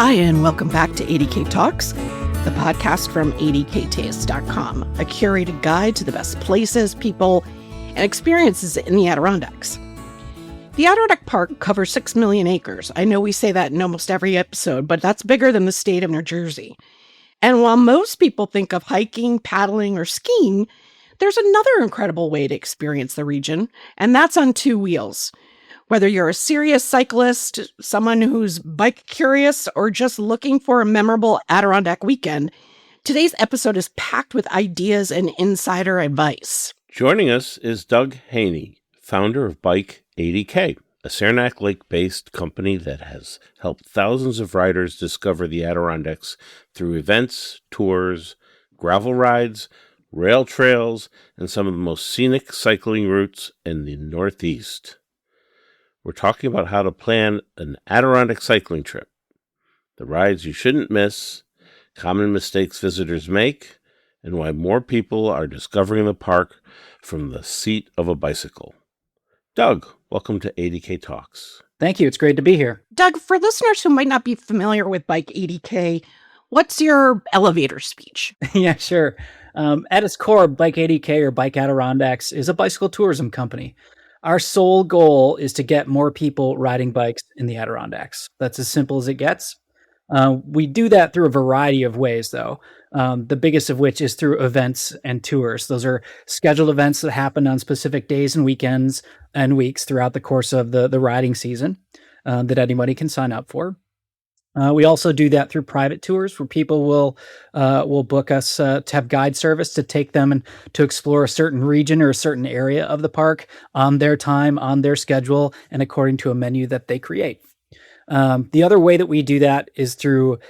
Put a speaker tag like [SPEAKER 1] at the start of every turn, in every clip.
[SPEAKER 1] Hi, and welcome back to ADK Talks, the podcast from ADKTaste.com, a curated guide to the best places, people, and experiences in the Adirondacks. The Adirondack Park covers 6 million acres. I know we say that in almost every episode, but that's bigger than the state of New Jersey. And while most people think of hiking, paddling, or skiing, there's another incredible way to experience the region, and that's on two wheels. Whether you're a serious cyclist, someone who's bike curious, or just looking for a memorable Adirondack weekend, today's episode is packed with ideas and insider advice.
[SPEAKER 2] Joining us is Doug Haney, founder of BikeADK, a Saranac Lake-based company that has helped thousands of riders discover the Adirondacks through events, tours, gravel rides, rail trails, and some of the most scenic cycling routes in the Northeast. We're talking about how to plan an Adirondack cycling trip, the rides you shouldn't miss, common mistakes visitors make, and why more people are discovering the park from the seat of a bicycle. Doug, welcome to ADK Talks.
[SPEAKER 3] Thank you. It's great to be here.
[SPEAKER 1] Doug, for listeners who might not be familiar with BikeADK, what's your elevator speech?
[SPEAKER 3] Yeah, sure. At its core, BikeADK or Bike Adirondacks is a bicycle tourism company. Our sole goal is to get more people riding bikes in the Adirondacks. That's as simple as it gets. We do that through a variety of ways, though. The biggest of which is through events and tours. Those are scheduled events that happen on specific days and weekends and weeks throughout the course of the riding season that anybody can sign up for. We also do that through private tours where people will book us to have guide service to take them and to explore a certain region or a certain area of the park on their time, on their schedule, and according to a menu that they create. The other way that we do that is through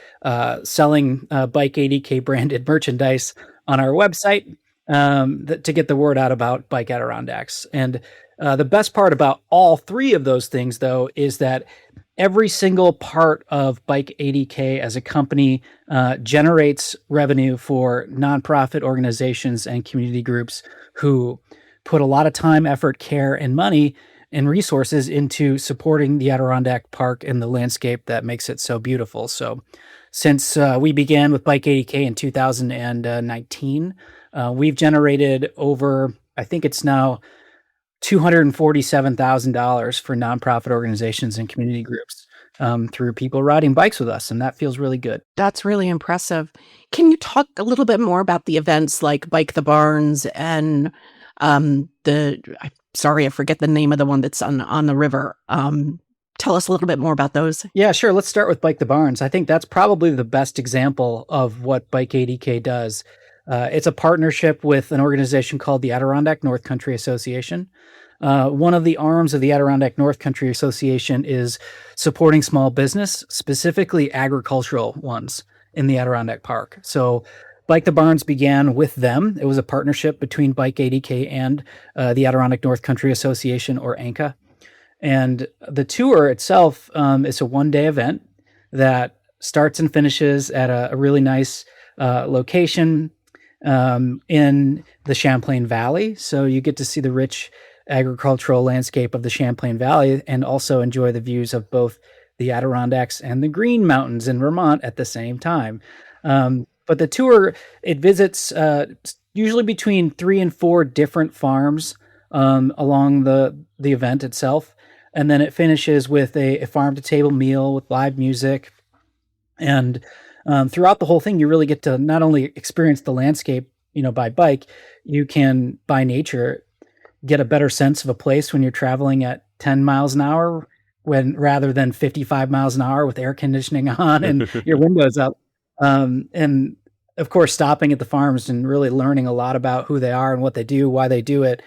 [SPEAKER 3] selling BikeADK branded merchandise on our website to get the word out about Bike Adirondacks. And the best part about all three of those things, though, is that every single part of BikeADK as a company generates revenue for nonprofit organizations and community groups who put a lot of time, effort, care, and money and resources into supporting the Adirondack Park and the landscape that makes it so beautiful. So since we began with BikeADK in 2019, we've generated over, I think it's now $247,000 for nonprofit organizations and community groups through people riding bikes with us, and that feels really good.
[SPEAKER 1] That's really impressive. Can you talk a little bit more about the events like Bike the Barns and I forget the name of the one that's on the river. Tell us a little bit more about those.
[SPEAKER 3] Yeah, sure. Let's start with Bike the Barns. I think that's probably the best example of what BikeADK does. It's a partnership with an organization called the Adirondack North Country Association. One of the arms of the Adirondack North Country Association is supporting small business, specifically agricultural ones in the Adirondack Park. So Bike the Barns began with them. It was a partnership between BikeADK and the Adirondack North Country Association, or ANCA. And the tour itself is a one-day event that starts and finishes at a really nice location in the Champlain Valley. So you get to see the rich agricultural landscape of the Champlain Valley and also enjoy the views of both the Adirondacks and the Green Mountains in Vermont at the same time. But the tour, it visits usually between 3 and 4 different farms along the event itself. And then it finishes with a farm-to-table meal with live music. And throughout the whole thing, you really get to not only experience the landscape, by bike, you can, by nature, get a better sense of a place when you're traveling at 10 miles an hour rather than 55 miles an hour with air conditioning on and your windows up. And of course, stopping at the farms and really learning a lot about who they are and what they do, why they do it,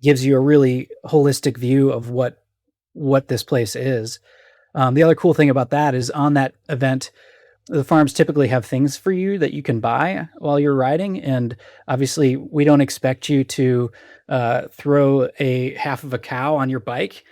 [SPEAKER 3] gives you a really holistic view of what this place is. The other cool thing about that is on that event, the farms typically have things for you that you can buy while you're riding. And obviously, we don't expect you to throw a half of a cow on your bike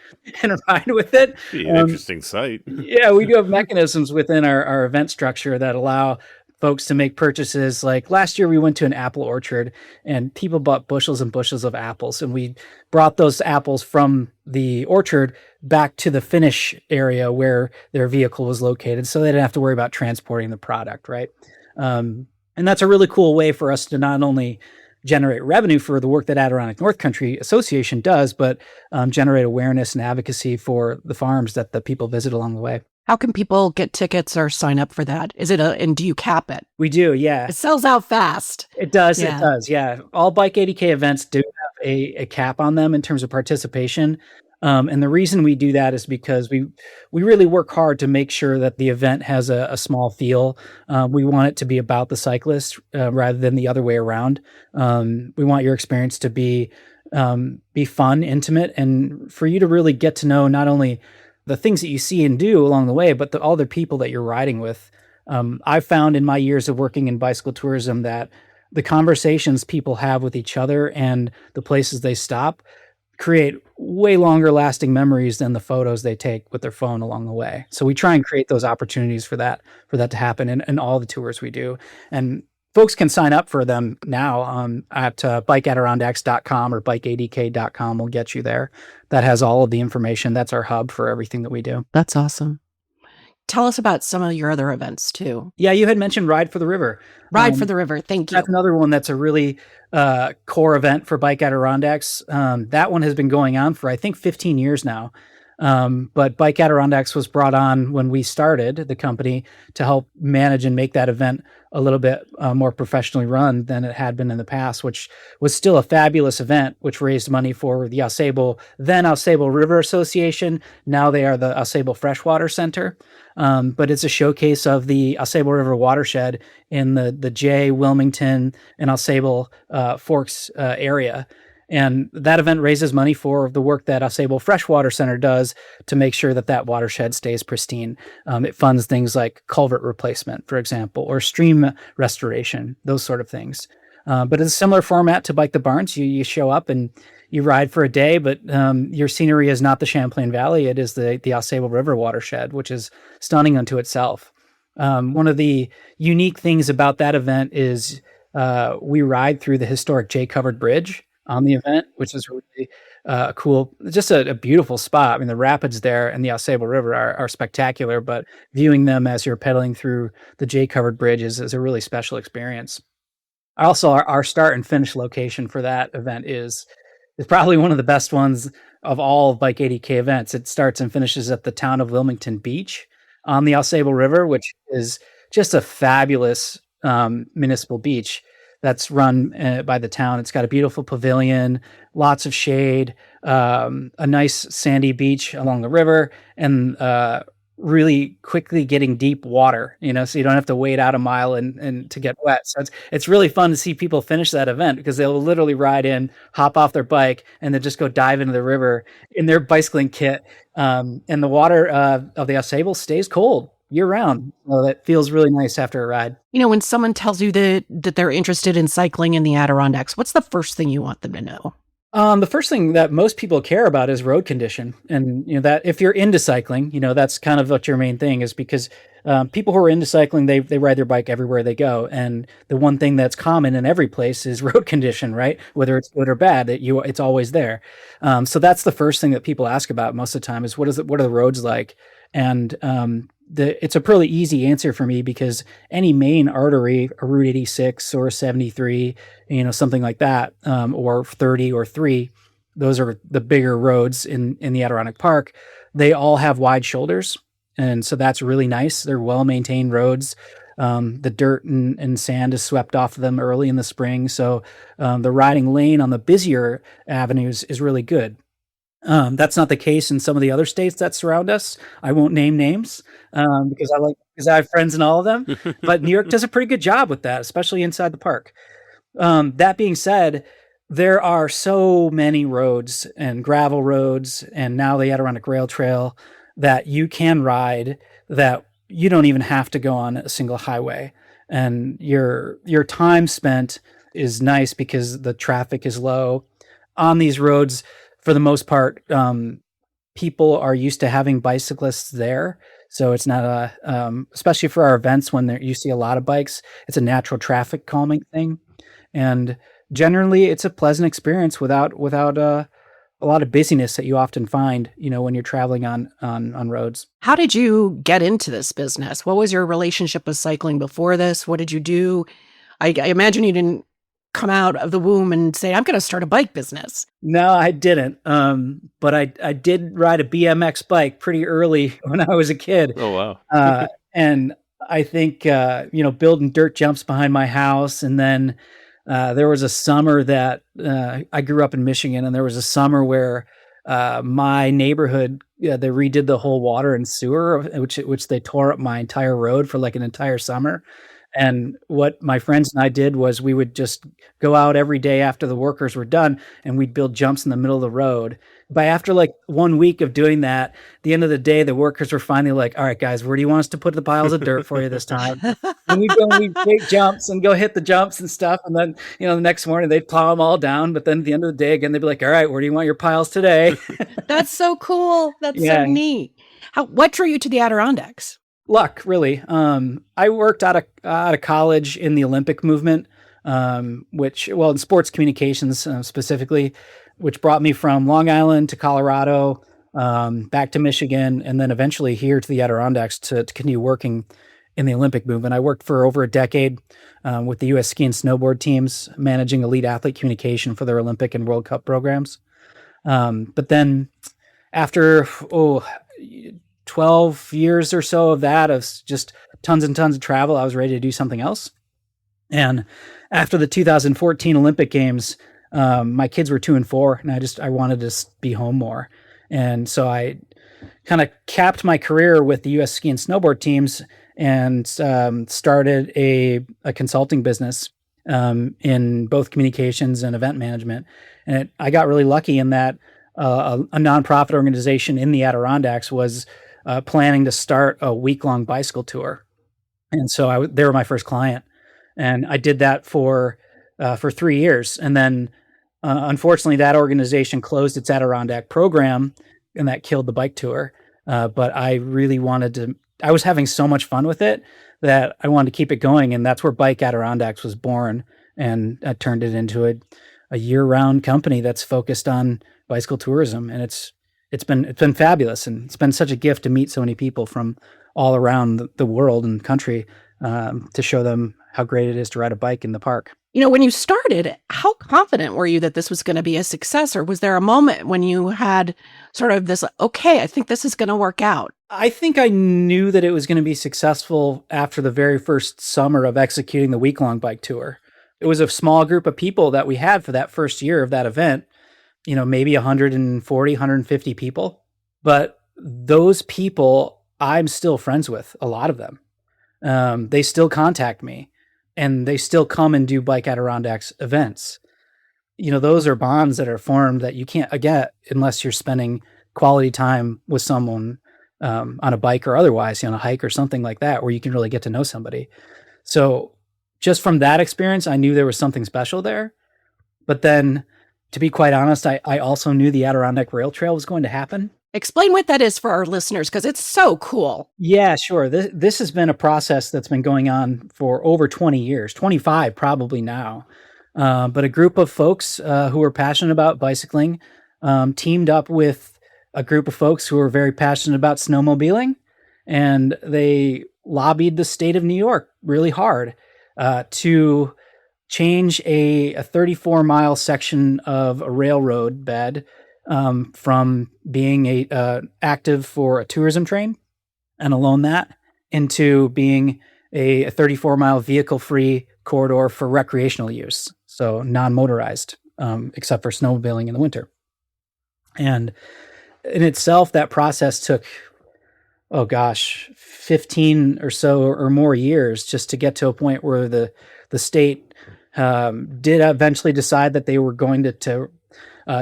[SPEAKER 3] and ride with it.
[SPEAKER 2] Be an interesting sight.
[SPEAKER 3] Yeah, we do have mechanisms within our event structure that allow folks to make purchases. Like last year, we went to an apple orchard and people bought bushels and bushels of apples. And we brought those apples from the orchard back to the finish area where their vehicle was located. So they didn't have to worry about transporting the product, right? And that's a really cool way for us to not only generate revenue for the work that Adirondack North Country Association does, but generate awareness and advocacy for the farms that the people visit along the way.
[SPEAKER 1] How can people get tickets or sign up for that? And do you cap it?
[SPEAKER 3] We do, yeah.
[SPEAKER 1] It sells out fast.
[SPEAKER 3] It does, yeah. All BikeADK events do have a cap on them in terms of participation. And the reason we do that is because we really work hard to make sure that the event has a small feel. We want it to be about the cyclist rather than the other way around. We want your experience to be fun, intimate, and for you to really get to know not only the things that you see and do along the way, but all the people that you're riding with. I've found in my years of working in bicycle tourism that the conversations people have with each other and the places they stop create way longer lasting memories than the photos they take with their phone along the way. So we try and create those opportunities for that to happen in all the tours we do. And folks can sign up for them now at bikeadirondacks.com or bikeadk.com will get you there. That has all of the information. That's our hub for everything that we do.
[SPEAKER 1] That's awesome. Tell us about some of your other events too.
[SPEAKER 3] Yeah, you had mentioned Ride for the River.
[SPEAKER 1] Ride for the River, thank you.
[SPEAKER 3] That's another one that's a really core event for Bike Adirondacks. That one has been going on for, I think, 15 years now. But Bike Adirondacks was brought on when we started the company to help manage and make that event a little bit more professionally run than it had been in the past, which was still a fabulous event, which raised money for the then AuSable River Association. Now they are the AuSable Freshwater Center. But it's a showcase of the AuSable River watershed in the Jay, Wilmington, and AuSable Forks area. And that event raises money for the work that AuSable Freshwater Center does to make sure that watershed stays pristine. It funds things like culvert replacement, for example, or stream restoration, those sort of things. But it's a similar format to Bike the Barns. You show up and you ride for a day, but your scenery is not the Champlain Valley. It is the AuSable River watershed, which is stunning unto itself. One of the unique things about that event is we ride through the historic Jay-covered bridge on the event, which is really cool. Just a beautiful spot. I mean, the rapids there and the AuSable River are spectacular, but viewing them as you're pedaling through the Jay-covered bridge is a really special experience. Also, our start and finish location for that event is probably one of the best ones of all of BikeADK events. It starts and finishes at the town of Wilmington Beach on the AuSable River, which is just a fabulous municipal beach that's run by the town. It's got a beautiful pavilion, lots of shade, a nice sandy beach along the river, and really quickly getting deep water, so you don't have to wait out a mile and to get wet. So it's really fun to see people finish that event because they'll literally ride in, hop off their bike, and then just go dive into the river in their bicycling kit. And the water of the AuSable stays cold year round. So that feels really nice after a ride.
[SPEAKER 1] When someone tells you that they're interested in cycling in the Adirondacks, what's the first thing you want them to know?
[SPEAKER 3] The first thing that most people care about is road condition. And, that if you're into cycling, that's kind of what your main thing is, because people who are into cycling, they ride their bike everywhere they go. And the one thing that's common in every place is road condition, right? Whether it's good or bad, it's always there. So that's the first thing that people ask about most of the time is what are the roads like? And it's a pretty easy answer for me because any main artery, a Route 86 or 73, something like that, or 30 or 3, those are the bigger roads in the Adirondack Park. They all have wide shoulders. And so that's really nice. They're well-maintained roads. The dirt and sand is swept off of them early in the spring. So the riding lane on the busier avenues is really good. That's not the case in some of the other states that surround us. I won't name names because I have friends in all of them. But New York does a pretty good job with that, especially inside the park. That being said, there are so many roads and gravel roads, and now the Adirondack Rail Trail that you can ride that you don't even have to go on a single highway, and your time spent is nice because the traffic is low on these roads. For the most part, people are used to having bicyclists there. So it's not especially for our events when you see a lot of bikes, it's a natural traffic calming thing. And generally it's a pleasant experience without a lot of busyness that you often find, when you're traveling on roads.
[SPEAKER 1] How did you get into this business? What was your relationship with cycling before this? What did you do? I imagine you didn't come out of the womb and say, I'm going to start a bike business.
[SPEAKER 3] No, I didn't. But I did ride a BMX bike pretty early when I was a kid.
[SPEAKER 2] Oh, wow.
[SPEAKER 3] And I think, building dirt jumps behind my house. And then there was a summer that I grew up in Michigan, and there was a summer where my neighborhood, they redid the whole water and sewer, which they tore up my entire road for like an entire summer. And what my friends and I did was we would just go out every day after the workers were done, and we'd build jumps in the middle of the road. After like 1 week of doing that, at the end of the day, the workers were finally like, all right, guys, where do you want us to put the piles of dirt for you this time? And we'd go and we'd take jumps and go hit the jumps and stuff. And then, the next morning they'd plow them all down. But then at the end of the day, again, they'd be like, all right, where do you want your piles today?
[SPEAKER 1] That's so cool. That's so neat. What drew you to the Adirondacks?
[SPEAKER 3] Luck, really. I worked out of college in the Olympic movement, in sports communications specifically, which brought me from Long Island to Colorado, back to Michigan, and then eventually here to the Adirondacks to continue working in the Olympic movement. I worked for over a decade with the U.S. ski and snowboard teams, managing elite athlete communication for their Olympic and World Cup programs. But then after 12 years or so of that, of just tons and tons of travel, I was ready to do something else. And after the 2014 Olympic Games, my kids were 2 and 4, and I wanted to be home more. And so I kind of capped my career with the U.S. ski and snowboard teams and started a consulting business in both communications and event management. And I got really lucky in that a nonprofit organization in the Adirondacks was planning to start a week-long bicycle tour. And so they were my first client. And I did that for 3 years. And then unfortunately, that organization closed its Adirondack program, and that killed the bike tour. But I really I was having so much fun with it that I wanted to keep it going. And that's where BikeADK was born. And I turned it into a year-round company that's focused on bicycle tourism. And it's been fabulous, and it's been such a gift to meet so many people from all around the world and country to show them how great it is to ride a bike in the park.
[SPEAKER 1] When you started, how confident were you that this was going to be a success, or was there a moment when you had sort of this, okay, I think this is going to work out?
[SPEAKER 3] I think I knew that it was going to be successful after the very first summer of executing the week-long bike tour. It was a small group of people that we had for that first year of that event. Maybe 140, 150 people. But those people, I'm still friends with, a lot of them. They still contact me, and they still come and do BikeADK events. Those are bonds that are formed that you can't get unless you're spending quality time with someone on a bike or otherwise, on a hike or something like that, where you can really get to know somebody. So just from that experience, I knew there was something special there. But then, to be quite honest, I also knew the Adirondack Rail Trail was going to happen.
[SPEAKER 1] Explain what that is for our listeners, because it's so cool.
[SPEAKER 3] Yeah, sure. This has been a process that's been going on for over 20 years, 25 probably now. But a group of folks who are passionate about bicycling teamed up with a group of folks who are very passionate about snowmobiling, and they lobbied the state of New York really hard to change a 34-mile section of a railroad bed from being active for a tourism train and alone that into being a 34-mile vehicle-free corridor for recreational use, so non-motorized, except for snowmobiling in the winter. And in itself, that process took, 15 or so or more years just to get to a point where the state did eventually decide that they were going to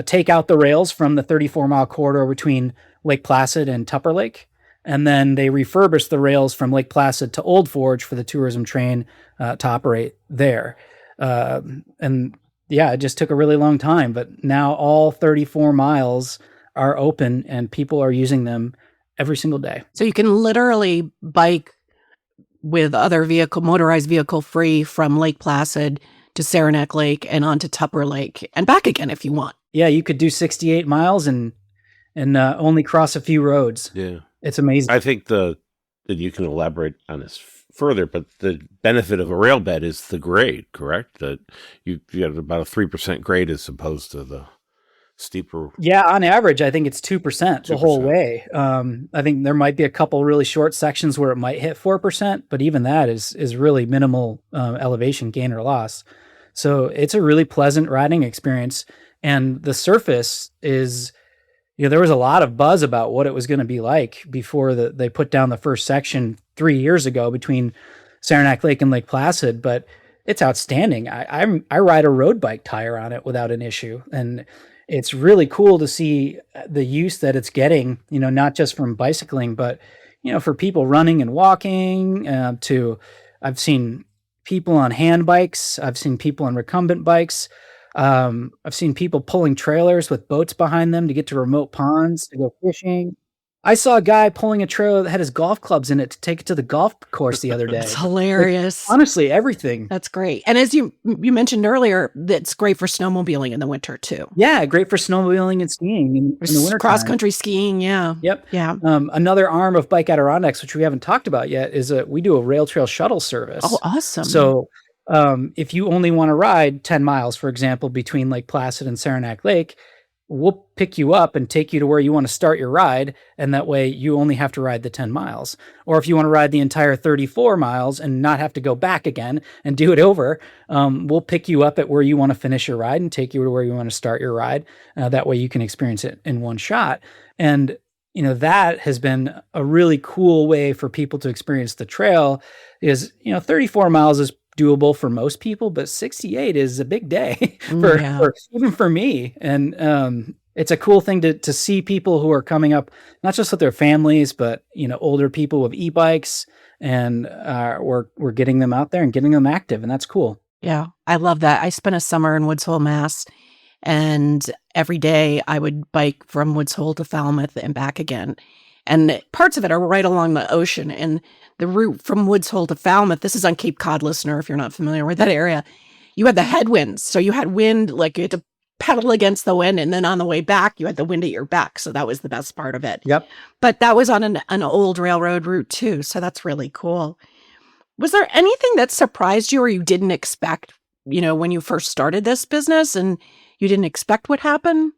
[SPEAKER 3] take out the rails from the 34-mile corridor between Lake Placid and Tupper Lake. And then they refurbished the rails from Lake Placid to Old Forge for the tourism train to operate there. It just took a really long time, but now all 34 miles are open and people are using them every single day.
[SPEAKER 1] So you can literally bike with other motorized vehicle free from Lake Placid to Saranac Lake and onto Tupper Lake and back again if you want.
[SPEAKER 3] Yeah, you could do 68 miles and only cross a few roads.
[SPEAKER 2] Yeah.
[SPEAKER 3] It's amazing.
[SPEAKER 2] I think that you can elaborate on this further, but the benefit of a rail bed is the grade, correct? That you have about a 3% grade as opposed to the steeper.
[SPEAKER 3] Yeah, on average, I think it's 2% the whole way. I think there might be a couple really short sections where it might hit 4%, but even that is really minimal elevation gain or loss. So it's a really pleasant riding experience. And the surface is, there was a lot of buzz about what it was going to be like before they put down the first section 3 years ago between Saranac Lake and Lake Placid, but it's outstanding. I ride a road bike tire on it without an issue. And it's really cool to see the use that it's getting, not just from bicycling, but, for people running and walking I've seen people on hand bikes. I've seen people on recumbent bikes. I've seen people pulling trailers with boats behind them to get to remote ponds to go fishing. I saw a guy pulling a trailer that had his golf clubs in it to take it to the golf course the other day.
[SPEAKER 1] It's hilarious.
[SPEAKER 3] Honestly, everything.
[SPEAKER 1] That's great. And as you mentioned earlier, that's great for snowmobiling in the winter too.
[SPEAKER 3] Yeah, great for snowmobiling and skiing in the winter.
[SPEAKER 1] Cross-country skiing, yeah.
[SPEAKER 3] Yep.
[SPEAKER 1] Yeah.
[SPEAKER 3] Another arm of BikeADK, which we haven't talked about yet, is we do a rail trail shuttle service.
[SPEAKER 1] Oh, awesome.
[SPEAKER 3] So if you only want to ride 10 miles, for example, between Lake Placid and Saranac Lake, we'll pick you up and take you to where you want to start your ride. And that way you only have to ride the 10 miles. Or if you want to ride the entire 34 miles and not have to go back again and do it over, we'll pick you up at where you want to finish your ride and take you to where you want to start your ride. That way you can experience it in one shot. And, that has been a really cool way for people to experience the trail is, 34 miles is doable for most people, but 68 is a big day for even for me. And it's a cool thing to see people who are coming up, not just with their families, but older people with e-bikes, and we're getting them out there and getting them active, and that's cool.
[SPEAKER 1] Yeah, I love that. I spent a summer in Woods Hole, Mass, and every day I would bike from Woods Hole to Falmouth and back again. And parts of it are right along the ocean. And the route from Woods Hole to Falmouth, this is on Cape Cod, listener, if you're not familiar with that area, you had the headwinds. So you had wind, like you had to pedal against the wind. And then on the way back, you had the wind at your back. So that was the best part of it.
[SPEAKER 3] Yep.
[SPEAKER 1] But that was on an old railroad route too. So that's really cool. Was there anything that surprised you or you didn't expect, when you first started this business and you didn't expect what happened?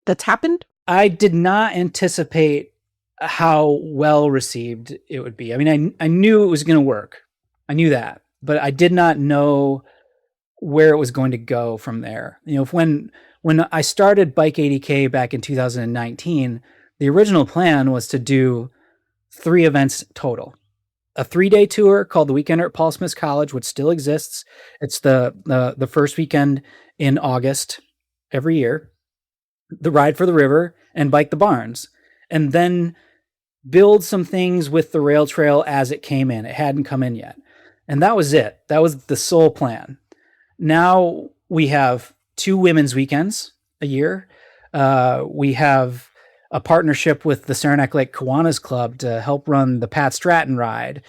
[SPEAKER 1] That's happened?
[SPEAKER 3] I did not anticipate how well received it would be. I mean, I knew it was going to work. I knew that, but I did not know where it was going to go from there. When I started BikeADK back in 2019, the original plan was to do 3 events total. A 3-day tour called the Weekender at Paul Smith College, which still exists. It's the first weekend in August every year. The Ride for the River and Bike the Barns. And then build some things with the rail trail as it came in. It hadn't come in yet. And that was it. That was the sole plan. Now we have 2 women's weekends a year. We have a partnership with the Saranac Lake Kiwanis Club to help run the Pat Stratton ride.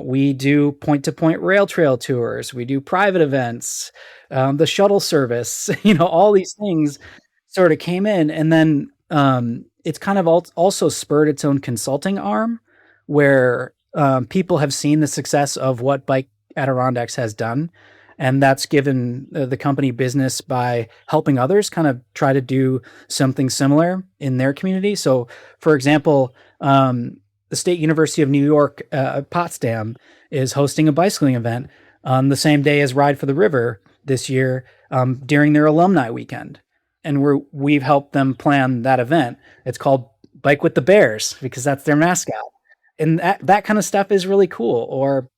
[SPEAKER 3] We do point-to-point rail trail tours. We do private events, the shuttle service, all these things sort of came in. And then it's kind of also spurred its own consulting arm where people have seen the success of what BikeADK has done. And that's given the company business by helping others kind of try to do something similar in their community. So, for example, the State University of New York, Potsdam, is hosting a bicycling event on the same day as Ride for the River this year during their alumni weekend. And we've helped them plan that event. It's called Bike with the Bears because that's their mascot. And that kind of stuff is really cool. Or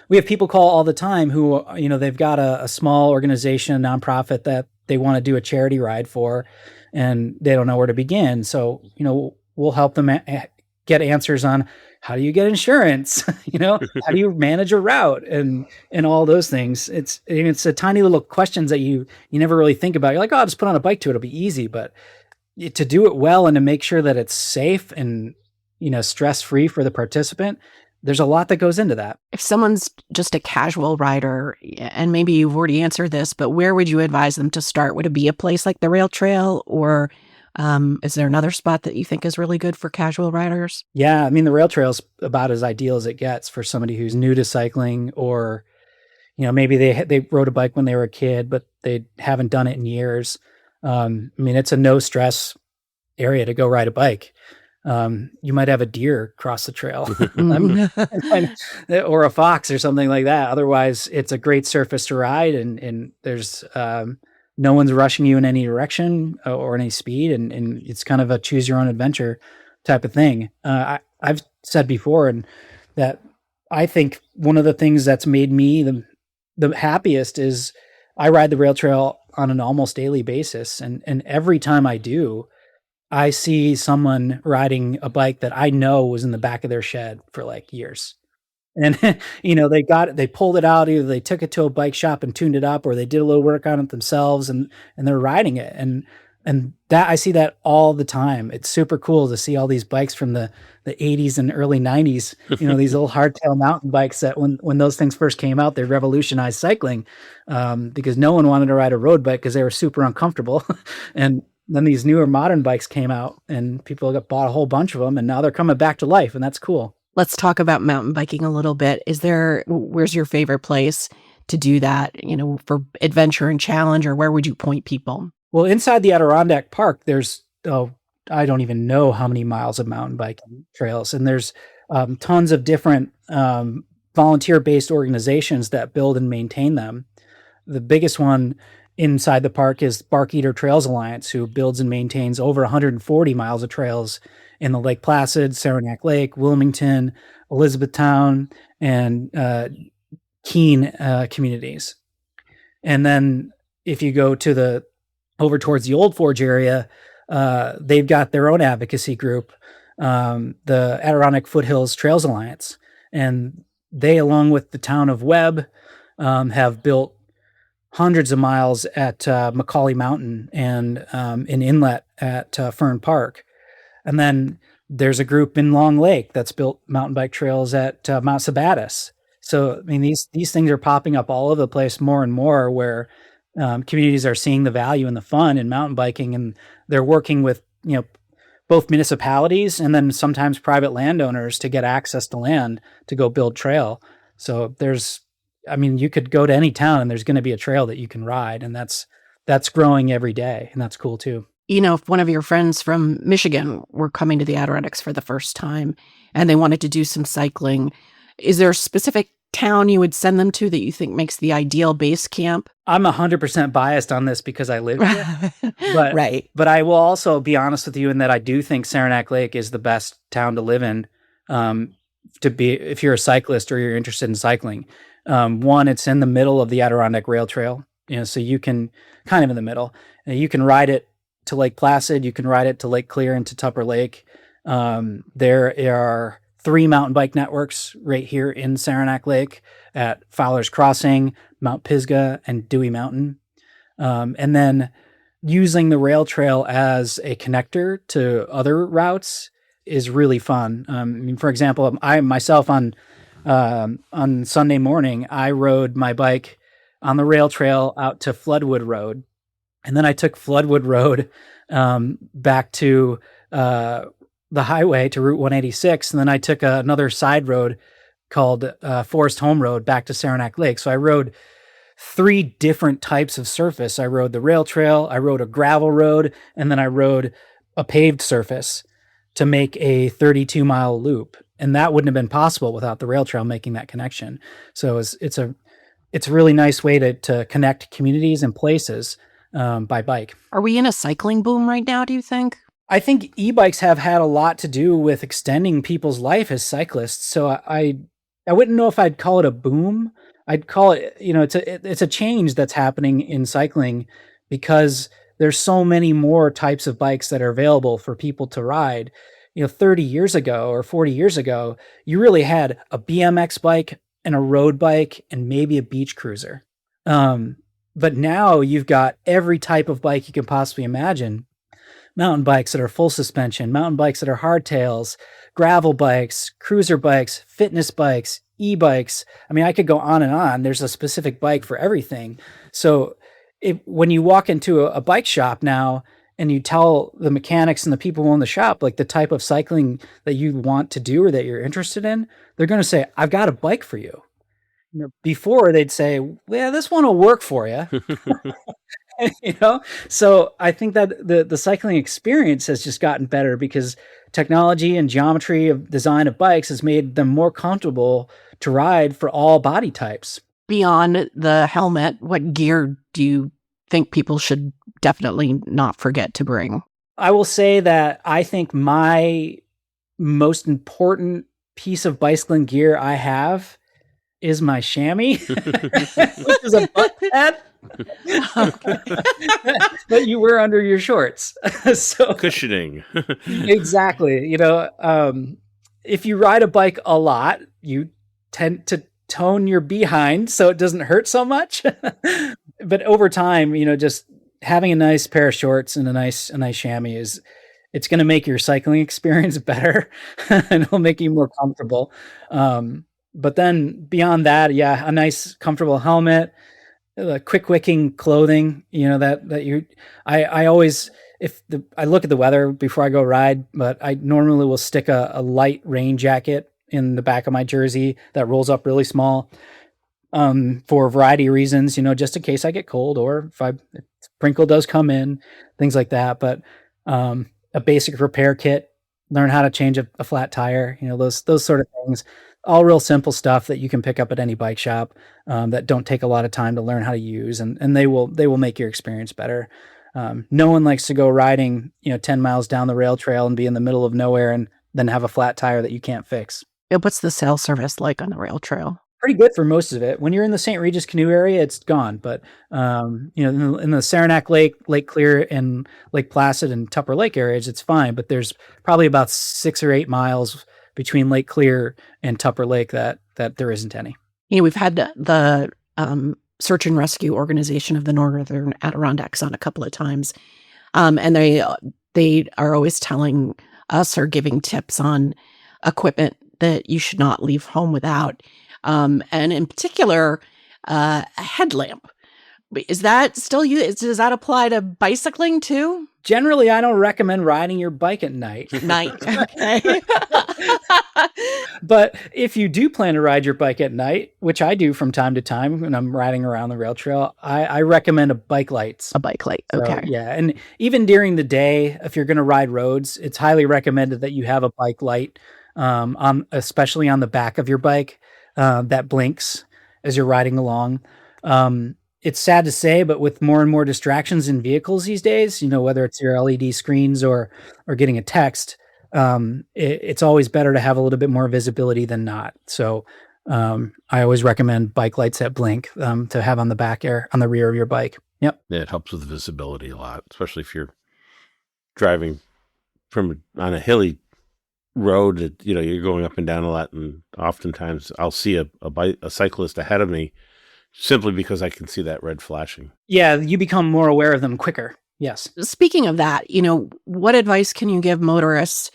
[SPEAKER 3] we have people call all the time who, they've got a small organization, a nonprofit that they want to do a charity ride for, and they don't know where to begin. So, we'll help them get answers on how do you get insurance? How do you manage a route and all those things. It's a tiny little questions that you never really think about. You're like, oh, I'll just put on a bike to it. It'll be easy. But to do it well and to make sure that it's safe and stress-free for the participant. There's a lot that goes into that.
[SPEAKER 1] If someone's just a casual rider, and maybe you've already answered this, but where would you advise them to start? Would it be a place like the rail trail, or is there another spot that you think is really good for casual riders?
[SPEAKER 3] Yeah, I mean, the rail trail is about as ideal as it gets for somebody who's new to cycling, or maybe they rode a bike when they were a kid, but they haven't done it in years. I mean, it's a no stress area to go ride a bike. You might have a deer cross the trail or a fox or something like that. Otherwise, it's a great surface to ride, and there's no one's rushing you in any direction or any speed, and it's kind of a choose your own adventure type of thing. I've said before, and that I think one of the things that's made me the happiest is I ride the rail trail on an almost daily basis, and every time I do, I see someone riding a bike that I know was in the back of their shed for like years. And, they pulled it out, either they took it to a bike shop and tuned it up, or they did a little work on it themselves, and they're riding it. And that I see that all the time. It's super cool to see all these bikes from the 80s and early 90s, these old hardtail mountain bikes that when those things first came out, they revolutionized cycling, because no one wanted to ride a road bike because they were super uncomfortable. And then these newer modern bikes came out, and people bought a whole bunch of them, and now they're coming back to life, and that's cool.
[SPEAKER 1] Let's talk about mountain biking a little bit. Where's your favorite place to do that, for adventure and challenge, or where would you point people?
[SPEAKER 3] Well, inside the Adirondack Park, there's, I don't even know how many miles of mountain biking trails, and there's tons of different volunteer-based organizations that build and maintain them. The biggest one inside the park is Barkeeter Trails Alliance, who builds and maintains over 140 miles of trails in the Lake Placid, Saranac Lake, Wilmington, Elizabethtown, and Keene communities. And then if you go over towards the Old Forge area, they've got their own advocacy group, the Adirondack Foothills Trails Alliance. And they, along with the town of Webb, have built hundreds of miles at Macaulay Mountain and an inlet at Fern Park. And then there's a group in Long Lake that's built mountain bike trails at Mount Sabatis. So, I mean, these things are popping up all over the place more and more, where communities are seeing the value and the fun in mountain biking, and they're working with, both municipalities and then sometimes private landowners to get access to land to go build trail. So you could go to any town and there's going to be a trail that you can ride, and that's growing every day, and that's cool too.
[SPEAKER 1] If one of your friends from Michigan were coming to the Adirondacks for the first time and they wanted to do some cycling, is there a specific town you would send them to that you think makes the ideal base camp?
[SPEAKER 3] I'm 100% biased on this because I live here. But,
[SPEAKER 1] right.
[SPEAKER 3] But I will also be honest with you in that I do think Saranac Lake is the best town to live in, if you're a cyclist or you're interested in cycling. One, it's in the middle of the Adirondack Rail Trail, so you can kind of in the middle. You can ride it to Lake Placid, you can ride it to Lake Clear and to Tupper Lake. There are 3 mountain bike networks right here in Saranac Lake at Fowler's Crossing, Mount Pisgah, and Dewey Mountain. And then using the rail trail as a connector to other routes is really fun. For example, I myself on Sunday morning, I rode my bike on the rail trail out to Floodwood Road. And then I took Floodwood Road back to the highway to Route 186. And then I took another side road called Forest Home Road back to Saranac Lake. So I rode 3 different types of surface. I rode the rail trail, I rode a gravel road, and then I rode a paved surface to make a 32-mile loop. And that wouldn't have been possible without the rail trail making that connection. So it's a really nice way to connect communities and places by bike.
[SPEAKER 1] Are we in a cycling boom right now, do you think?
[SPEAKER 3] I think e-bikes have had a lot to do with extending people's life as cyclists. So I wouldn't know if I'd call it a boom. I'd call it, it's a change that's happening in cycling because there's so many more types of bikes that are available for people to ride. 30 years ago or 40 years ago, you really had a BMX bike and a road bike and maybe a beach cruiser. But now you've got every type of bike you can possibly imagine. mountain bikes that are full suspension, mountain bikes that are hardtails, gravel bikes, cruiser bikes, fitness bikes, e-bikes. I mean, I could go on and on. There's a specific bike for everything. So when you walk into a bike shop now and you tell the mechanics and the people in the shop, like the type of cycling that you want to do or that you're interested in, they're going to say, I've got a bike for you. Before they'd say, well, this one will work for you. So I think that the cycling experience has just gotten better because technology and geometry of design of bikes has made them more comfortable to ride for all body types.
[SPEAKER 1] Beyond the helmet, what gear do you think people should definitely not forget to bring?
[SPEAKER 3] I will say that I think my most important piece of bicycling gear I have is my chamois, which is a butt pad that you wear under your shorts. So
[SPEAKER 2] cushioning.
[SPEAKER 3] Exactly. If you ride a bike a lot, you tend to tone your behind so it doesn't hurt so much. But over time, just having a nice pair of shorts and a nice chamois it's going to make your cycling experience better and it'll make you more comfortable. But then beyond that, yeah, a nice comfortable helmet, quick wicking clothing, I always, I look at the weather before I go ride, but I normally will stick a light rain jacket in the back of my jersey that rolls up really small, for a variety of reasons, just in case I get cold or if sprinkle does come in, things like that. But, a basic repair kit, learn how to change a flat tire, those sort of things. All real simple stuff that you can pick up at any bike shop, that don't take a lot of time to learn how to use, and they will make your experience better. No one likes to go riding, 10 miles down the rail trail and be in the middle of nowhere and then have a flat tire that you can't fix.
[SPEAKER 1] What's the cell service like on the rail trail?
[SPEAKER 3] Pretty good for most of it. When you're in the St. Regis canoe area, it's gone. But, in the Saranac Lake, Lake Clear, and Lake Placid and Tupper Lake areas, it's fine. But there's probably about 6 or 8 miles between Lake Clear and Tupper Lake that there isn't any.
[SPEAKER 1] We've had the search and rescue organization of the Northern Adirondacks on a couple of times. And they are always telling us or giving tips on equipment that you should not leave home without. And in particular, a headlamp. Is that still does that apply to bicycling too?
[SPEAKER 3] Generally, I don't recommend riding your bike at night.
[SPEAKER 1] Okay.
[SPEAKER 3] But if you do plan to ride your bike at night, which I do from time to time when I'm riding around the rail trail, I recommend a bike light.
[SPEAKER 1] A bike light, okay.
[SPEAKER 3] So, yeah, and even during the day, if you're going to ride roads, it's highly recommended that you have a bike light, especially on the back of your bike, that blinks as you're riding along. It's sad to say, but with more and more distractions in vehicles these days, whether it's your LED screens or getting a text, it's always better to have a little bit more visibility than not. So I always recommend bike lights that blink, to have on the rear of your bike. Yep.
[SPEAKER 2] Yeah, it helps with visibility a lot, especially if you're driving on a hilly road. You're going up and down a lot, and oftentimes I'll see a cyclist ahead of me simply because I can see that red flashing.
[SPEAKER 3] Yeah, you become more aware of them quicker. Yes.
[SPEAKER 1] Speaking of that, what advice can you give motorists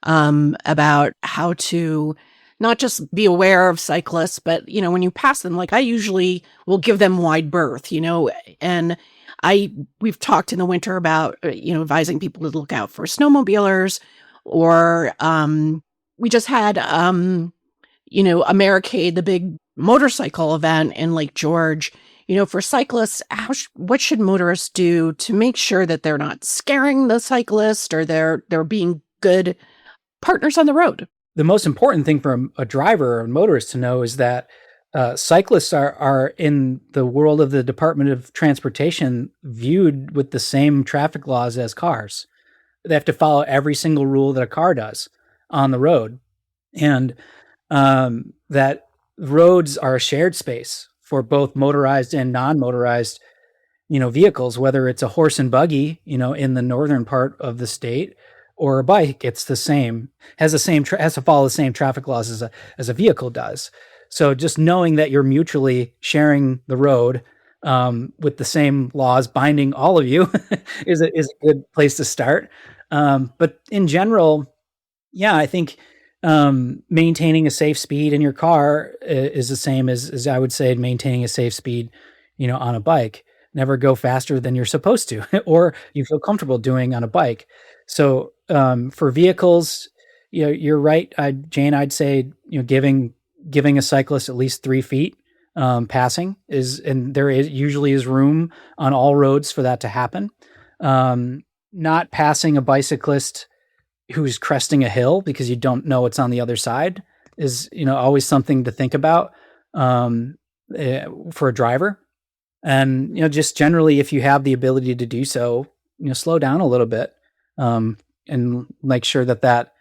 [SPEAKER 1] about how to not just be aware of cyclists, but, when you pass them, like I usually will give them wide berth, and we've talked in the winter about, advising people to look out for snowmobilers, or we just had, Americade, the big motorcycle event in Lake George. For cyclists, what should motorists do to make sure that they're not scaring the cyclist or they're being good partners on the road?
[SPEAKER 3] The most important thing for a driver or a motorist to know is that cyclists are in the world of the Department of Transportation viewed with the same traffic laws as cars. They have to follow every single rule that a car does on the road, and that roads are a shared space for both motorized and non-motorized, vehicles, whether it's a horse and buggy, in the northern part of the state, or a bike. It's the same, has to follow the same traffic laws as a vehicle does. So just knowing that you're mutually sharing the road, with the same laws binding all of you is a good place to start. But in general, yeah, I think maintaining a safe speed in your car is the same as I would say maintaining a safe speed, on a bike. Never go faster than you're supposed to, or you feel comfortable doing on a bike. So for vehicles, you're right, Jane. I'd say giving a cyclist at least 3 feet passing and there usually is room on all roads for that to happen. Not passing a bicyclist who's cresting a hill because you don't know what's on the other side is, always something to think about for a driver. And, just generally, if you have the ability to do so, slow down a little bit and make sure that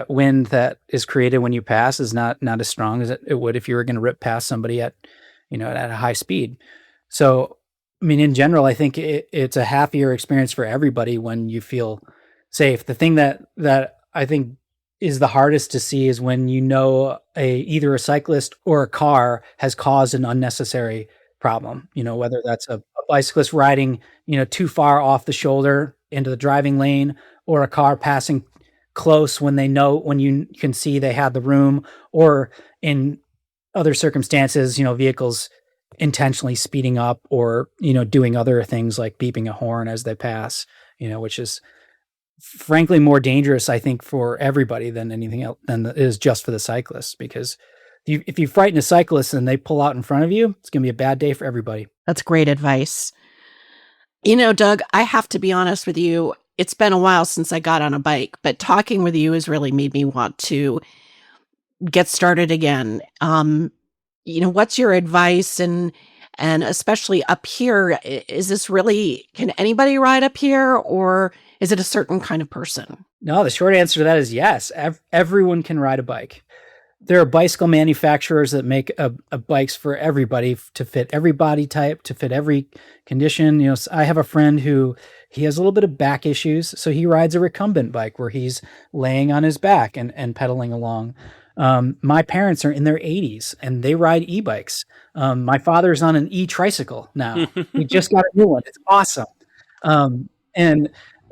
[SPEAKER 3] wind that is created when you pass is not as strong as it would if you were going to rip past somebody at a high speed. So, I mean, in general, I think it's a happier experience for everybody when you feel safe. The thing that I think is the hardest to see is when either a cyclist or a car has caused an unnecessary problem, whether that's a bicyclist riding, too far off the shoulder into the driving lane, or a car passing close when you can see they had the room, or in other circumstances, vehicles intentionally speeding up or, doing other things like beeping a horn as they pass, which is frankly more dangerous, I think, for everybody than anything else than it is just for the cyclists, because if you frighten a cyclist and they pull out in front of you, it's going to be a bad day for everybody.
[SPEAKER 1] That's great advice. Doug, I have to be honest with you. It's been a while since I got on a bike, but talking with you has really made me want to get started again. What's your advice? And especially up here, is this really, can anybody ride up here, or is it a certain kind of person?
[SPEAKER 3] No, the short answer to that is yes. Everyone can ride a bike. There are bicycle manufacturers that make bikes for everybody, to fit every body type, to fit every condition. I have a friend who he has a little bit of back issues, so he rides a recumbent bike where he's laying on his back and pedaling along. My parents are in their 80s and they ride e-bikes. My father's on an e-tricycle now. He just got a new one. It's awesome.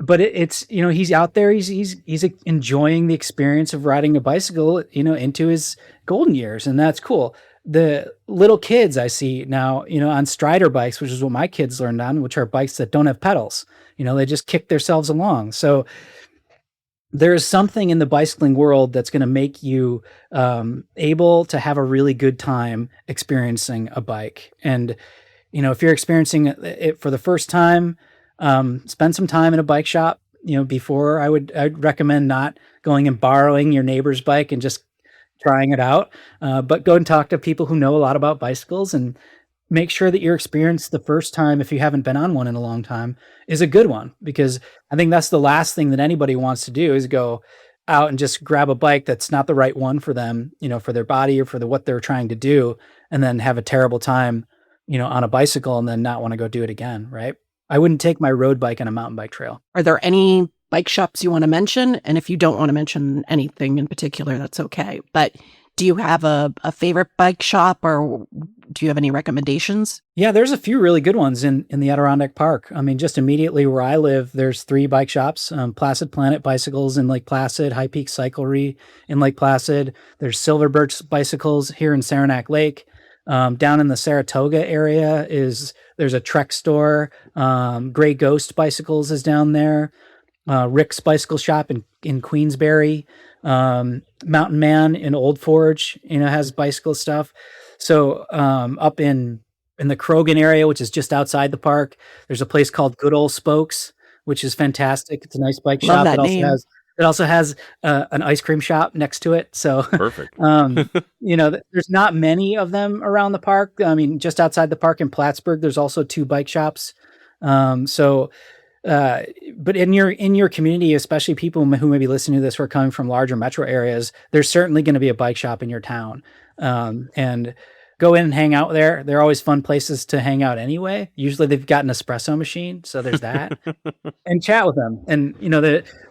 [SPEAKER 3] But it's he's out there. He's enjoying the experience of riding a bicycle, into his golden years, and that's cool. The little kids I see now, on Strider bikes, which is what my kids learned on, which are bikes that don't have pedals. They just kick themselves along. So there is something in the bicycling world that's going to make you able to have a really good time experiencing a bike. And if you're experiencing it for the first time, spend some time in a bike shop. Before I'd recommend not going and borrowing your neighbor's bike and just trying it out, but go and talk to people who know a lot about bicycles and make sure that your experience the first time, if you haven't been on one in a long time, is a good one, because I think that's the last thing that anybody wants to do, is go out and just grab a bike that's not the right one for them, for their body or for what they're trying to do, and then have a terrible time, on a bicycle and then not want to go do it again. Right. I wouldn't take my road bike on a mountain bike trail.
[SPEAKER 1] Are there any bike shops you want to mention? And if you don't want to mention anything in particular, that's okay. But do you have a favorite bike shop, or do you have any recommendations?
[SPEAKER 3] Yeah, there's a few really good ones in the Adirondack Park. I mean, just immediately where I live, there's 3 bike shops. Placid Planet Bicycles in Lake Placid, High Peak Cyclery in Lake Placid. There's Silver Birch Bicycles here in Saranac Lake. Down in the Saratoga area there's a Trek store. Gray Ghost Bicycles is down there. Rick's Bicycle Shop in Queensbury. Mountain Man in Old Forge, has bicycle stuff. So up in the Krogan area, which is just outside the park, there's a place called Good Old Spokes, which is fantastic. It's a nice bike shop. It also has an ice cream shop next to it. So
[SPEAKER 2] perfect.
[SPEAKER 3] There's not many of them around the park. I mean, just outside the park in Plattsburgh, there's also 2 bike shops. But in your community, especially people who may be listening to this who are coming from larger metro areas, there's certainly going to be a bike shop in your town. And go in and hang out there. They're always fun places to hang out anyway. Usually they've got an espresso machine, so there's that. And chat with them, and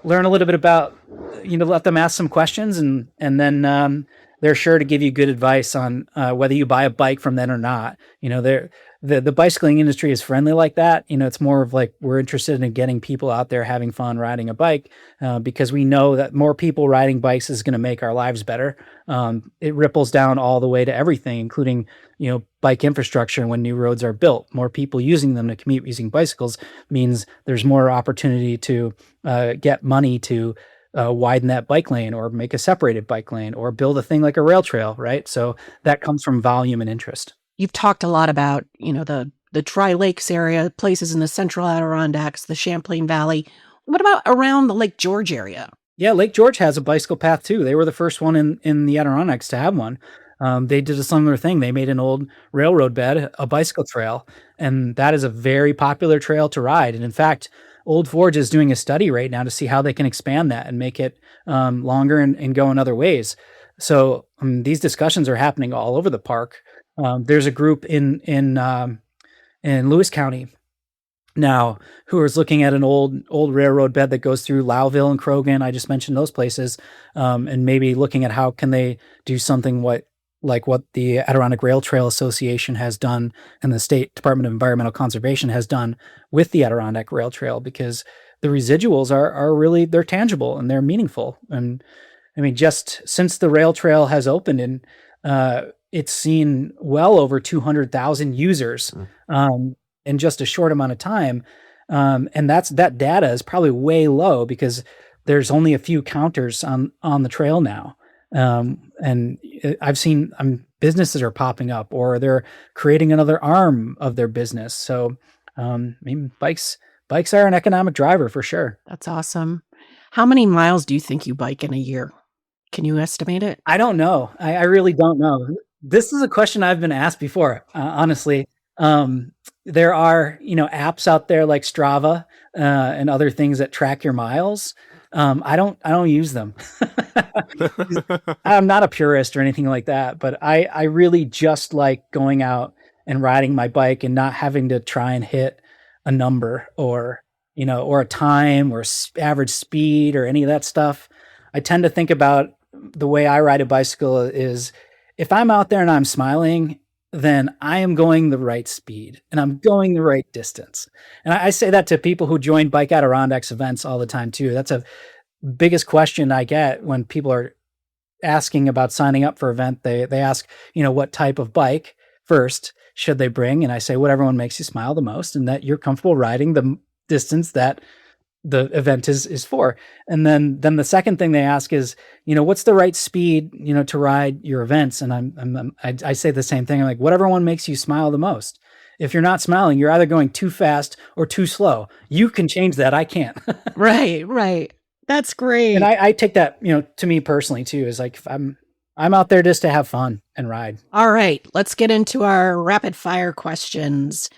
[SPEAKER 3] learn a little bit about, let them ask some questions, and then they're sure to give you good advice on whether you buy a bike from them or not. The bicycling industry is friendly like that. It's more of like, we're interested in getting people out there having fun riding a bike because we know that more people riding bikes is going to make our lives better. It ripples down all the way to everything, including, bike infrastructure. When new roads are built, more people using them to commute using bicycles means there's more opportunity to get money to widen that bike lane or make a separated bike lane or build a thing like a rail trail, right? So that comes from volume and interest.
[SPEAKER 1] You've talked a lot about, the Tri-Lakes area, places in the central Adirondacks, the Champlain Valley. What about around the Lake George area?
[SPEAKER 3] Yeah, Lake George has a bicycle path too. They were the first one in the Adirondacks to have one. They did a similar thing. They made an old railroad bed, a bicycle trail, and that is a very popular trail to ride. And in fact, Old Forge is doing a study right now to see how they can expand that and make it longer and go in other ways. So these discussions are happening all over the park. There's a group in Lewis County now who is looking at an old railroad bed that goes through Lowville and Croghan. I just mentioned those places, and maybe looking at how can they do something like what the Adirondack Rail Trail Association has done and the State Department of Environmental Conservation has done with the Adirondack Rail Trail, because the residuals are really, they're tangible and they're meaningful. And I mean, just since the rail trail has opened, and it's seen well over 200,000 users in just a short amount of time. And that data is probably way low because there's only a few counters on the trail now. And I've seen businesses are popping up, or they're creating another arm of their business. So, I mean, bikes are an economic driver for sure.
[SPEAKER 1] That's awesome. How many miles do you think you bike in a year? Can you estimate it?
[SPEAKER 3] I don't know. I really don't know. This is a question I've been asked before, honestly. There are, apps out there like Strava, and other things that track your miles. I don't use them. I'm not a purist or anything like that, but I really just like going out and riding my bike and not having to try and hit a number or a time or average speed or any of that stuff. I tend to think about the way I ride a bicycle is, if I'm out there and I'm smiling, then I am going the right speed and I'm going the right distance. And I say that to people who join Bike Adirondacks events all the time too. That's a biggest question I get when people are asking about signing up for an event. They ask, what type of bike first should they bring? And I say, whatever one makes you smile the most and that you're comfortable riding the distance that the event is for. And then the second thing they ask is, what's the right speed, to ride your events? And I say the same thing. I'm like, whatever one makes you smile the most. If you're not smiling, you're either going too fast or too slow. You can change that. I can't.
[SPEAKER 1] Right. That's great.
[SPEAKER 3] And I take that, to me personally too, is like, if I'm out there just to have fun and ride.
[SPEAKER 1] All right, let's get into our rapid fire questions.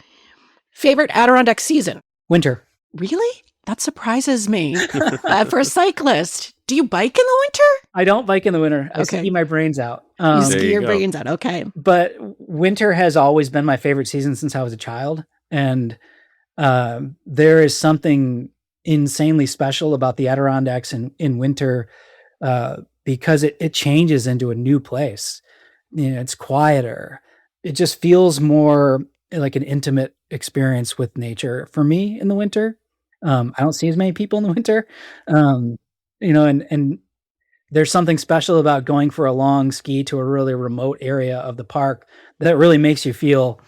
[SPEAKER 1] Favorite Adirondack season?
[SPEAKER 3] Winter.
[SPEAKER 1] Really? That surprises me. For a cyclist, do you bike in the winter?
[SPEAKER 3] I don't bike in the winter. I
[SPEAKER 1] Okay.
[SPEAKER 3] ski my brains out.
[SPEAKER 1] You ski your brains out. Okay.
[SPEAKER 3] But winter has always been my favorite season since I was a child. And there is something insanely special about the Adirondacks in winter because it changes into a new place. It's quieter. It just feels more like an intimate experience with nature for me in the winter. I don't see as many people in the winter, and there's something special about going for a long ski to a really remote area of the park that really makes you feel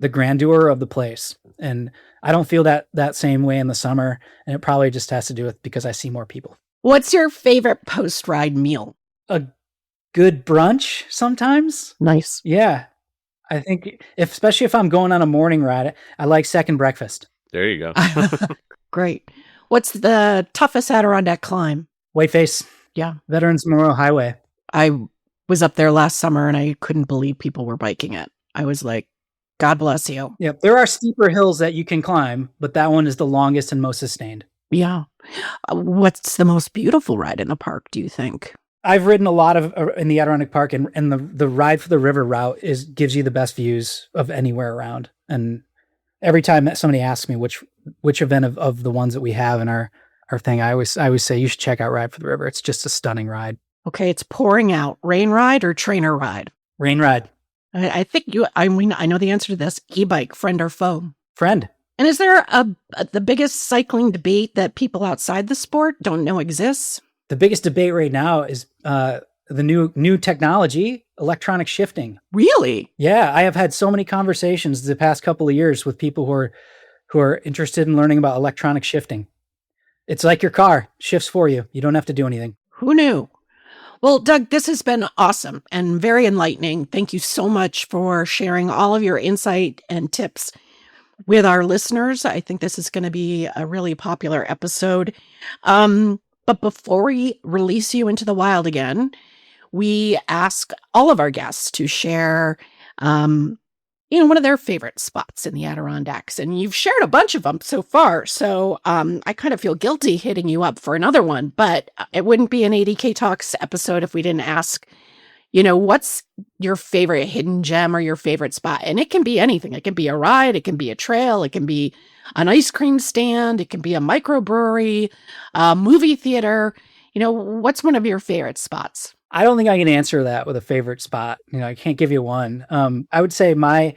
[SPEAKER 3] the grandeur of the place. And I don't feel that same way in the summer. And it probably just has to do with because I see more people.
[SPEAKER 1] What's your favorite post-ride meal?
[SPEAKER 3] A good brunch sometimes.
[SPEAKER 1] Nice.
[SPEAKER 3] Yeah. I think especially if I'm going on a morning ride, I like second breakfast.
[SPEAKER 2] There you go.
[SPEAKER 1] Great. What's the toughest Adirondack climb?
[SPEAKER 3] Whiteface.
[SPEAKER 1] Yeah.
[SPEAKER 3] Veterans Memorial Highway.
[SPEAKER 1] I was up there last summer and I couldn't believe people were biking it. I was like, God bless you.
[SPEAKER 3] Yep. There are steeper hills that you can climb, but that one is the longest and most sustained.
[SPEAKER 1] Yeah. What's the most beautiful ride in the park, do you think?
[SPEAKER 3] I've ridden a lot of in the Adirondack Park, and the ride for the river route gives you the best views of anywhere around. And every time that somebody asks me which event of the ones that we have in our thing, I always say you should check out Ride for the River. It's just a stunning ride.
[SPEAKER 1] Okay, it's pouring out. Rain ride or trainer ride?
[SPEAKER 3] Rain ride.
[SPEAKER 1] I think I know the answer to this. E-bike, friend or foe?
[SPEAKER 3] Friend.
[SPEAKER 1] And is there the biggest cycling debate that people outside the sport don't know exists?
[SPEAKER 3] The biggest debate right now is the new technology, electronic shifting.
[SPEAKER 1] Really?
[SPEAKER 3] Yeah, I have had so many conversations the past couple of years with people who are interested in learning about electronic shifting. It's like your car, shifts for you. You don't have to do anything.
[SPEAKER 1] Who knew? Well, Doug, this has been awesome and very enlightening. Thank you so much for sharing all of your insight and tips with our listeners. I think this is going to be a really popular episode. But before we release you into the wild again, we ask all of our guests to share, one of their favorite spots in the Adirondacks. And you've shared a bunch of them so far. So I kind of feel guilty hitting you up for another one, but it wouldn't be an ADK Talks episode if we didn't ask, what's your favorite hidden gem or your favorite spot? And it can be anything. It can be a ride. It can be a trail. It can be an ice cream stand. It can be a microbrewery, a movie theater. What's one of your favorite spots?
[SPEAKER 3] I don't think I can answer that with a favorite spot. I can't give you one. I would say my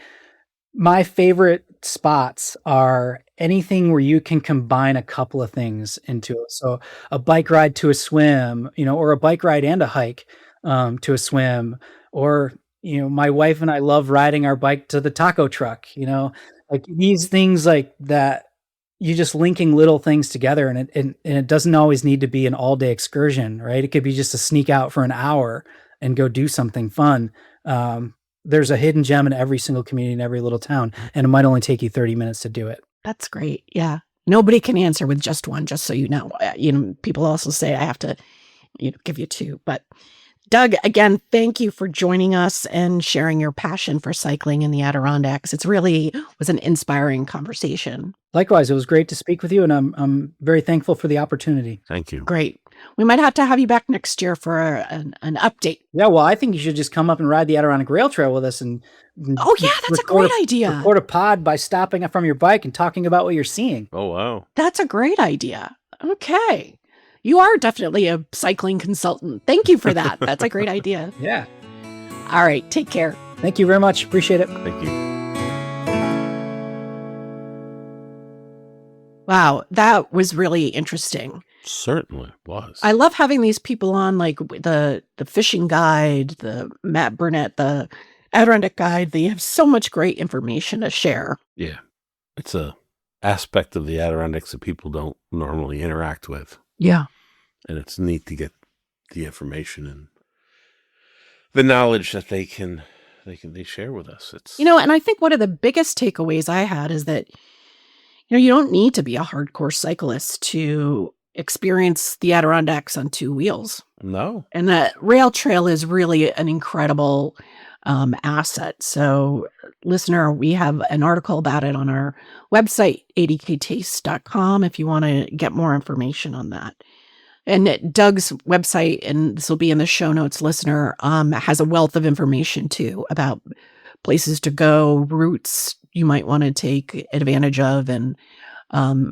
[SPEAKER 3] favorite spots are anything where you can combine a couple of things into it. So a bike ride to a swim, or a bike ride and a hike to a swim, or, my wife and I love riding our bike to the taco truck, like these things like that. You just linking little things together, and it doesn't always need to be an all-day excursion, right? It could be just a sneak out for an hour and go do something fun. There's a hidden gem in every single community in every little town, and it might only take you 30 minutes to do it.
[SPEAKER 1] That's great. Yeah. Nobody can answer with just one, just so you know. People also say I have to, give you two. But Doug, again, thank you for joining us and sharing your passion for cycling in the Adirondacks. It really was an inspiring conversation.
[SPEAKER 3] Likewise, it was great to speak with you, and I'm very thankful for the opportunity.
[SPEAKER 2] Thank you.
[SPEAKER 1] Great. We might have to have you back next year for an update.
[SPEAKER 3] Yeah, well, I think you should just come up and ride the Adirondack Rail Trail with us.
[SPEAKER 1] Oh, yeah, that's a great idea.
[SPEAKER 3] Record a pod by stopping from your bike and talking about what you're seeing.
[SPEAKER 2] Oh, wow.
[SPEAKER 1] That's a great idea. Okay. You are definitely a cycling consultant. Thank you for that. That's a great idea.
[SPEAKER 3] Yeah.
[SPEAKER 1] All right. Take care.
[SPEAKER 3] Thank you very much. Appreciate it.
[SPEAKER 2] Thank you.
[SPEAKER 1] Wow. That was really interesting.
[SPEAKER 2] Certainly was.
[SPEAKER 1] I love having these people on, like the fishing guide, the Matt Burnett, the Adirondack guide. They have so much great information to share.
[SPEAKER 2] Yeah. It's a aspect of the Adirondacks that people don't normally interact with.
[SPEAKER 1] Yeah.
[SPEAKER 2] And it's neat to get the information and the knowledge that they share with us. It's
[SPEAKER 1] and I think one of the biggest takeaways I had is that you don't need to be a hardcore cyclist to experience the Adirondacks on two wheels.
[SPEAKER 2] No.
[SPEAKER 1] And that rail trail is really an incredible asset. So, listener, we have an article about it on our website, adktaste.com, if you want to get more information on that. And Doug's website, and this will be in the show notes, listener, has a wealth of information too about places to go, routes you might want to take advantage of. And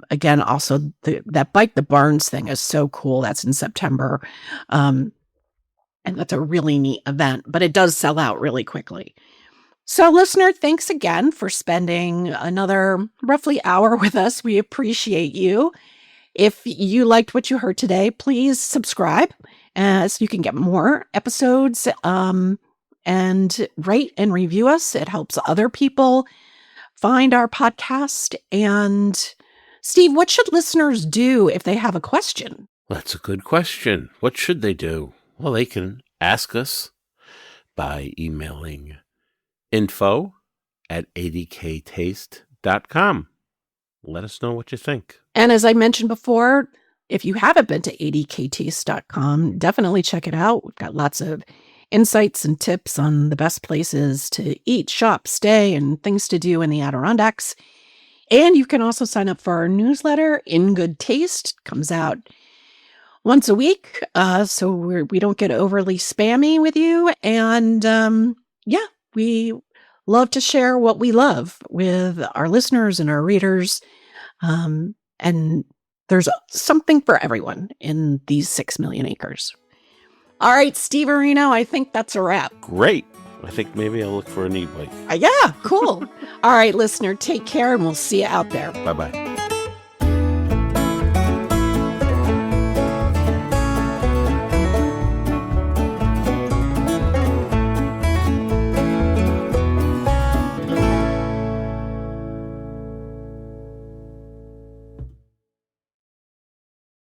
[SPEAKER 1] again, also that Bike the Barns thing is so cool. That's in September. And that's a really neat event, but it does sell out really quickly. So, listener, thanks again for spending another roughly hour with us. We appreciate you. If you liked what you heard today, please subscribe so you can get more episodes and rate and review us. It helps other people find our podcast. And Steve, what should listeners do if they have a question?
[SPEAKER 2] That's a good question. What should they do? Well, they can ask us by emailing info@adktaste.com. Let us know what you think.
[SPEAKER 1] And as I mentioned before, if you haven't been to adktaste.com, definitely check it out. We've got lots of insights and tips on the best places to eat, shop, stay, and things to do in the Adirondacks. And you can also sign up for our newsletter, In Good Taste. It comes out once a week, so we don't get overly spammy with you. And we love to share what we love with our listeners and our readers. And there's something for everyone in these 6 million acres. All right, Steve Areno, I think that's a wrap.
[SPEAKER 2] Great. I think maybe I'll look for an e-bike.
[SPEAKER 1] Yeah, cool. All right, listener, take care and we'll see you out there.
[SPEAKER 2] Bye-bye.